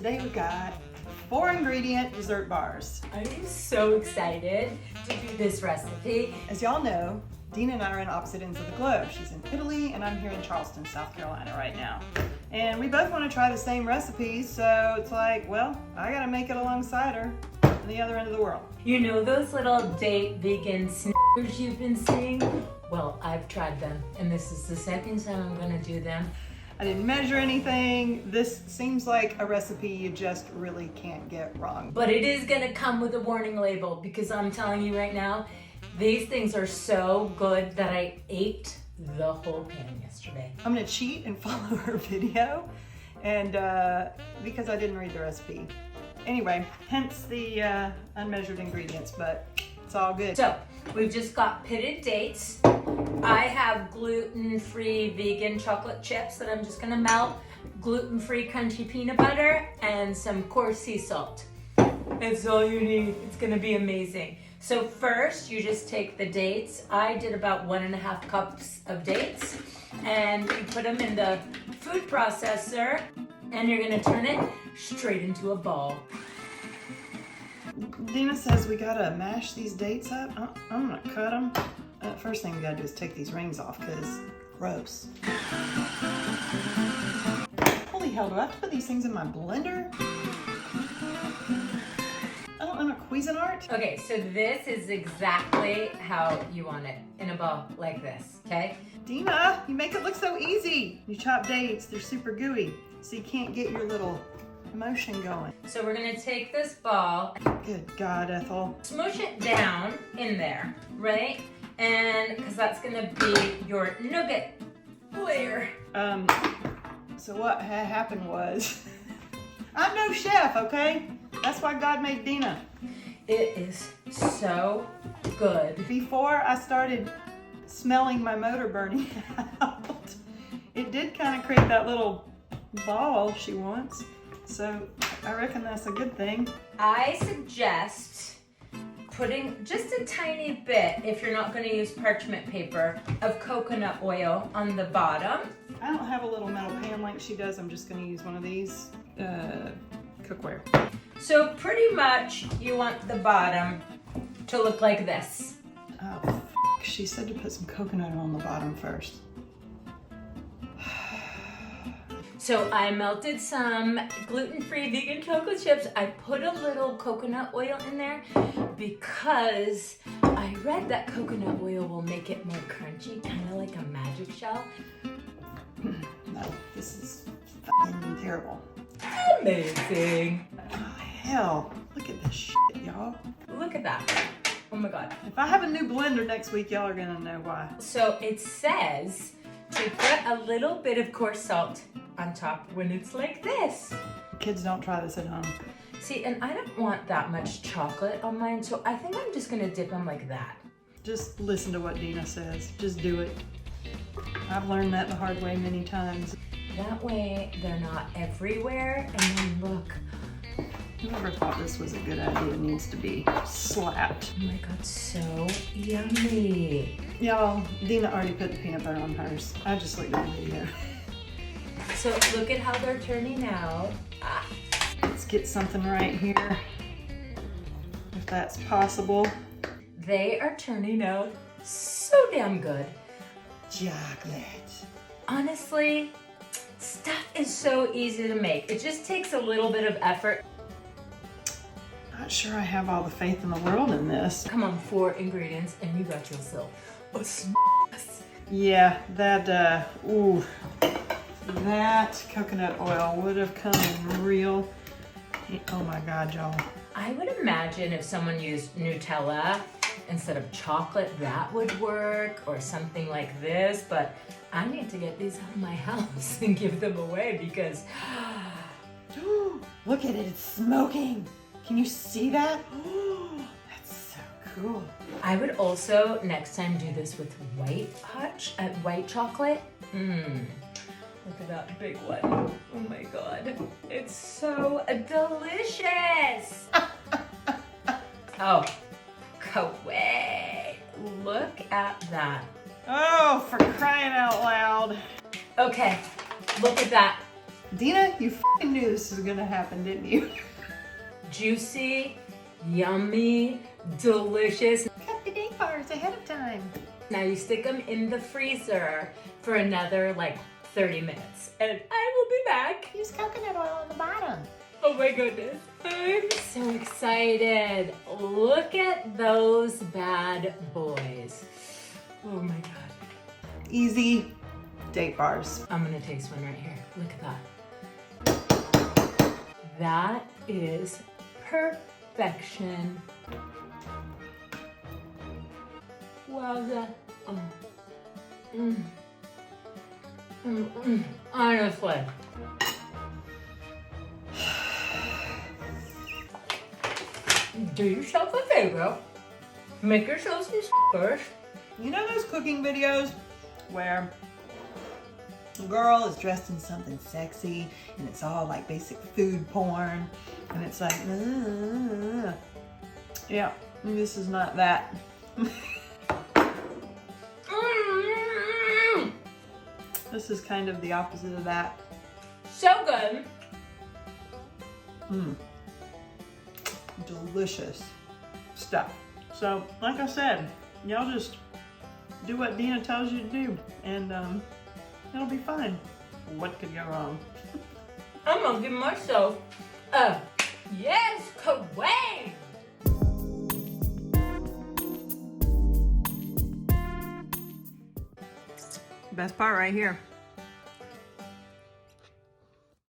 Today we got 4 ingredient dessert bars. I am so excited to do this recipe. As y'all know, Dina and I are in opposite ends of the globe. She's in Italy and I'm here in Charleston, South Carolina right now. And we both want to try the same recipes, so it's like, well, I gotta make it alongside her on the other end of the world. You know those little date vegan SNICK'RS you've been seeing? Well, I've tried them, and this is the second time I'm gonna do them. I didn't measure anything. This seems like a recipe you just really can't get wrong. But it is gonna come with a warning label because I'm telling you right now, these things are so good that I ate the whole pan yesterday. I'm gonna cheat and follow her video, and because I didn't read the recipe. Anyway, hence the unmeasured ingredients, but it's all good. So, we've just got pitted dates. I have gluten-free vegan chocolate chips that I'm just gonna melt, gluten-free crunchy peanut butter, and some coarse sea salt. That's all you need. It's gonna be amazing. So first, you just take the dates. I did about 1.5 cups of dates, and you put them in the food processor, and you're gonna turn it straight into a ball. Dina says we gotta mash these dates up. I'm gonna cut them. First thing we gotta do is take these rings off, because gross. Holy hell, do I have to put these things in my blender? I'm a Cuisinart. Okay, so this is exactly how you want it, in a ball like this, okay? Dina, you make it look so easy. You chop dates, they're super gooey, so you can't get your little motion going. So we're gonna take this ball, Good God, Ethel. smush it down in there, right? And because that's gonna be your nugget layer. So what happened was, I'm no chef, okay? That's why God made Dina. It is so good. Before I started smelling my motor burning out, it did kind of create that little ball she wants. So I reckon that's a good thing. I suggest putting just a tiny bit, if you're not going to use parchment paper, of coconut oil on the bottom. I don't have a little metal pan like she does. I'm just going to use one of these cookware. So pretty much you want the bottom to look like this. Oh, she said to put some coconut on the bottom first. So I melted some gluten-free vegan chocolate chips. I put a little coconut oil in there because I read that coconut oil will make it more crunchy, kind of like a magic shell. No, this is fucking terrible. Amazing. Oh, hell. Look at this shit, y'all. Look at that. Oh my God. If I have a new blender next week, y'all are gonna know why. So it says to put a little bit of coarse salt on top when it's like this. Kids, don't try this at home. See, and I don't want that much chocolate on mine, so I think I'm just gonna dip them like that. Just listen to what Dina says. Just do it. I've learned that the hard way many times. That way they're not everywhere, and then look. Whoever thought this was a good idea needs to be slapped. Oh my God, so yummy. Y'all, Dina already put the peanut butter on hers. I just looked at the video. So look at how they're turning out. Ah. Let's get something right here, if that's possible. They are turning out so damn good. Chocolate. Honestly, stuff is so easy to make. It just takes a little bit of effort. Not sure I have all the faith in the world in this. Come on, 4 ingredients and you got yourself a SNICK'RS. Yeah, that, that coconut oil would have come in real. Oh my God, y'all. I would imagine if someone used Nutella instead of chocolate, that would work, or something like this, but I need to get these out of my house and give them away because Look at it, it's smoking. Can you see that? That's so cool. I would also next time do this with white chocolate. Look at that big one. Oh my God. It's so delicious. Oh, wait. Look at that. Oh, for crying out loud. Okay, look at that. Dina, you f***ing knew this was gonna happen, didn't you? Juicy, yummy, delicious. Cut the date bars ahead of time. Now you stick them in the freezer for another like 30 minutes and I will be back. Use coconut oil on the bottom. Oh my goodness, I'm so excited. Look at those bad boys. Oh my God. Easy date bars. I'm gonna taste one right here. Look at that. That is perfection. Wowza. Oh. Honestly. Do yourself a favor. Make yourself some SNICK'RS. You know those cooking videos where a girl is dressed in something sexy and it's all like basic food porn and it's like, yeah, this is not that. This is kind of the opposite of that. So good. Delicious stuff. So, like I said, y'all just do what Dina tells you to do and it'll be fine. What could go wrong? I'm gonna give myself a yes, kawang! Best part right here.